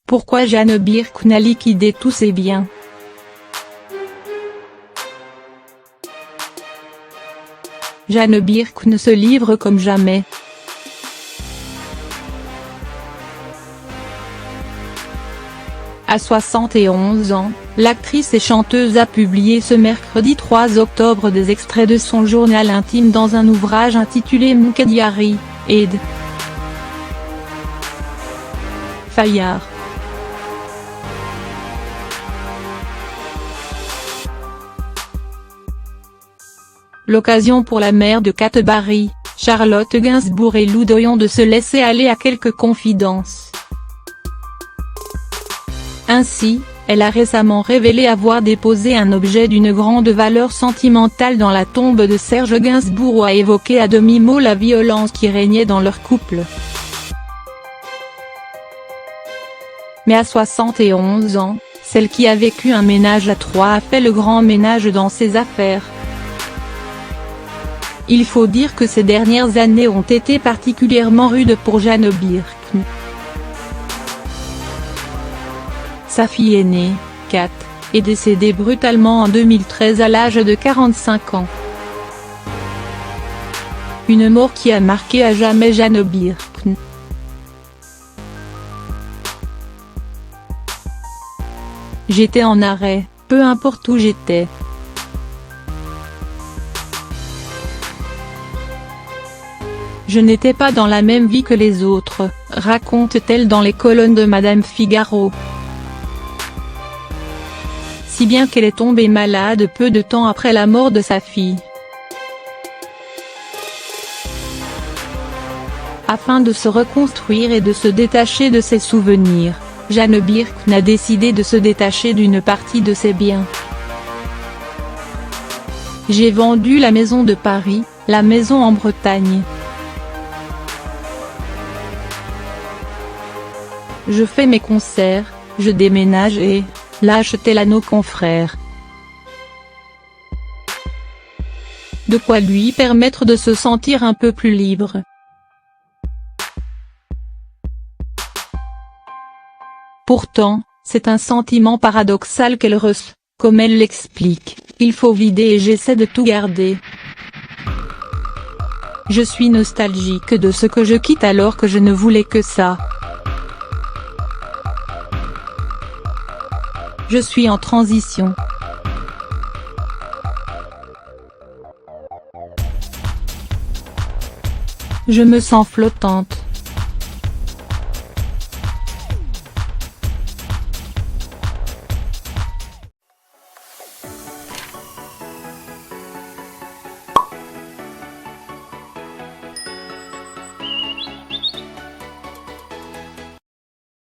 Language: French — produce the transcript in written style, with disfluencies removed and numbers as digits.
Pourquoi Jeanne Birkin a liquidé tous ses biens? Jeanne Birkin se livre comme jamais. À 71 ans, l'actrice et chanteuse a publié ce mercredi 3 octobre des extraits de son journal intime dans un ouvrage intitulé Mon Diary, ed. Fayard. L'occasion pour la mère de Canterbury, Charlotte Gainsbourg et Lou Doyon de se laisser aller à quelques confidences. Ainsi, elle a récemment révélé avoir déposé un objet d'une grande valeur sentimentale dans la tombe de Serge Gainsbourg ou a évoqué à demi-mot la violence qui régnait dans leur couple. Mais à 71 ans, celle qui a vécu un ménage à trois a fait le grand ménage dans ses affaires. Il faut dire que ces dernières années ont été particulièrement rudes pour Jeanne Birkin. Sa fille aînée, Kat, est décédée brutalement en 2013 à l'âge de 45 ans. Une mort qui a marqué à jamais Jeanne Birkin. J'étais en arrêt, peu importe où j'étais. Je n'étais pas dans la même vie que les autres, raconte-t-elle dans les colonnes de Madame Figaro. Si bien qu'elle est tombée malade peu de temps après la mort de sa fille. Afin de se reconstruire et de se détacher de ses souvenirs, Jeanne Birkin a décidé de se détacher d'une partie de ses biens. J'ai vendu la maison de Paris, la maison en Bretagne. Je fais mes concerts, je déménage et, lâche-t-elle à nos confrères. De quoi lui permettre de se sentir un peu plus libre. Pourtant, c'est un sentiment paradoxal qu'elle ressent, comme elle l'explique, il faut vider et j'essaie de tout garder. Je suis nostalgique de ce que je quitte alors que je ne voulais que ça. Je suis en transition. Je me sens flottante.